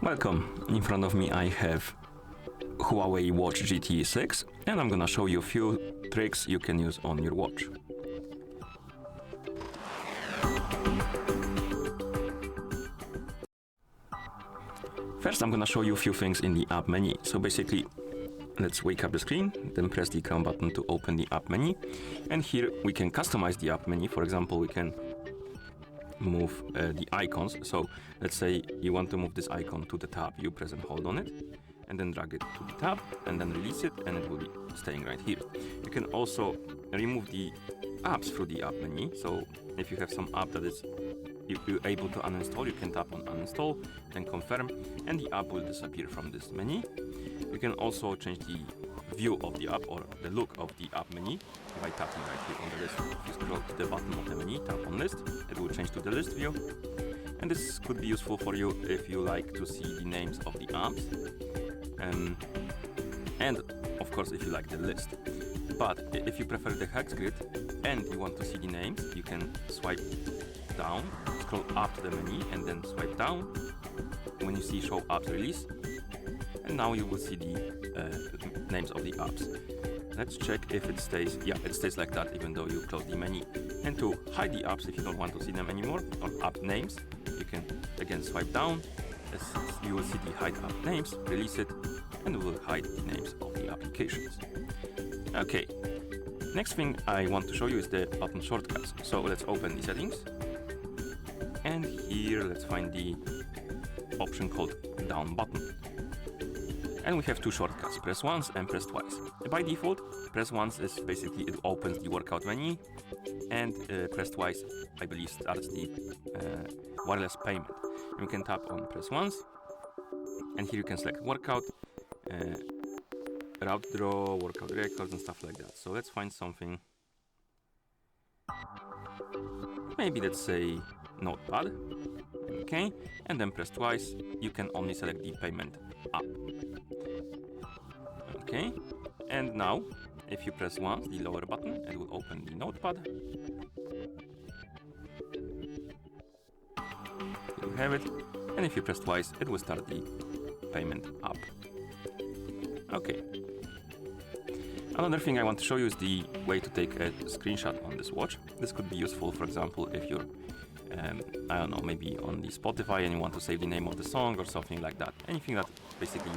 Welcome. In front of me I have HUAWEI Watch GT 6 and I'm gonna show you a few tricks you can use on your watch. First I'm gonna show you a few things in the app menu. So basically, let's wake up the screen, then press the crown button to open the app menu. And here we can customize the app menu. For example, we can move the icons. So let's say you want to move this icon to the tab, you press and hold on it and then drag it to the tab and then release it and it will be staying right here. You can also remove the apps through the app menu. So if you have some app that is you're able to uninstall, you can tap on uninstall, then confirm, and the app will disappear from this menu. You can also change the view of the app or the look of the app menu by tapping right here on the list. If you scroll to the bottom of the menu, tap on list, it will change to the list view. And this could be useful for you if you like to see the names of the apps. And of course, if you like the list. But if you prefer the hex grid and you want to see the names, you can swipe down, scroll up to the menu and then swipe down when you see show apps release. And now you will see the names of the apps. Let's check if it stays. Yeah, it stays like that even though you close the menu. And to hide the apps if you don't want to see them anymore, or app names, you can again swipe down. You will see the hide app names, release it, and it will hide the names of the applications. Okay, next thing I want to show you is the button shortcuts. So let's open the settings. And here let's find the option called down button. And we have two shortcuts, press once and press twice. By default, press once is basically it opens the workout menu, and press twice, I believe, starts the wireless payment. You can tap on press once, and here you can select workout, route draw, workout records, and stuff like that. So let's find something. Maybe let's say notepad. Okay, and then press twice. You can only select the payment app. Okay, and now if you press once the lower button, it will open the notepad. You have it, and if you press twice, it will start the payment app. Okay. Another thing I want to show you is the way to take a screenshot on this watch. This could be useful, for example, if you're I don't know, maybe on the Spotify and you want to save the name of the song or something like that. Anything that basically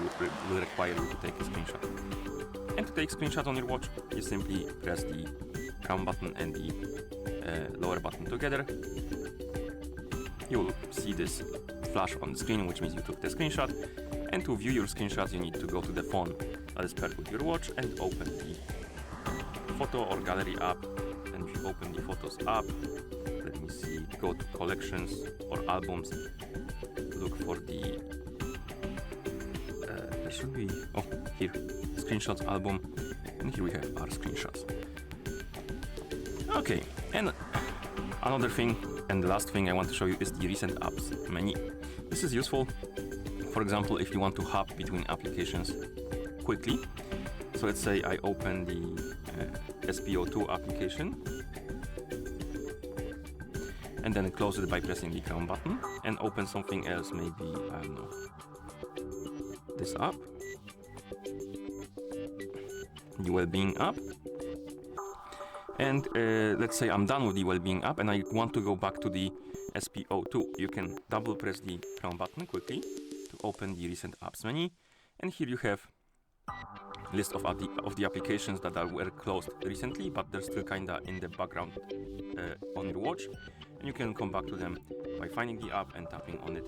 will require you to take a screenshot. And to take a screenshot on your watch, you simply press the crown button and the lower button together. You will see this flash on the screen, which means you took the screenshot. And to view your screenshots, you need to go to the phone that is paired with your watch and open the photo or gallery app. And if you open the Photos app, let me see, go to collections or albums, look for the, there should be, oh, here, screenshots album, and here we have our screenshots. Okay, and another thing, and the last thing I want to show you is the recent apps menu. This is useful, for example, if you want to hop between applications quickly. So let's say I open the SPO2 application, and then close it by pressing the crown button and open something else, maybe, I don't know, this app, the well-being app. And let's say I'm done with the well-being app and I want to go back to the SPO2. You can double press the crown button quickly to open the recent apps menu. And here you have list of the applications that were closed recently, but they're still kinda in the background on your watch. And you can come back to them by finding the app and tapping on it,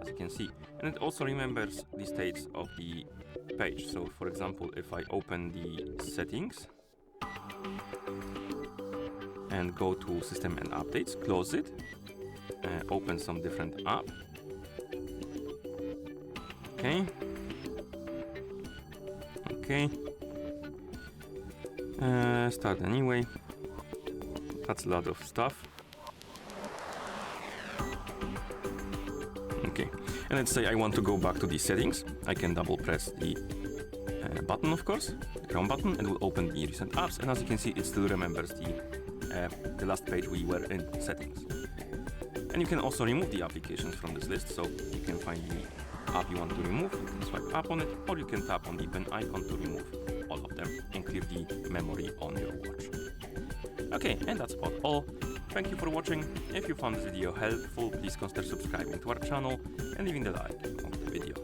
as you can see. And it also remembers the states of the page. So for example, if I open the settings and go to system and updates, close it, open some different app. Okay. Okay. Start anyway. That's a lot of stuff. Okay, and let's say I want to go back to the settings. I can double press the button, of course, the crown button, and it will open the recent apps. And as you can see, it still remembers the last page we were in, settings. And you can also remove the applications from this list, so you can find the app you want to remove, you can swipe up on it, or you can tap on the pen icon to remove all of them and clear the memory on your watch. Okay, and that's about all. Thank you for watching. If you found this video helpful, please consider subscribing to our channel and leaving a like on the video.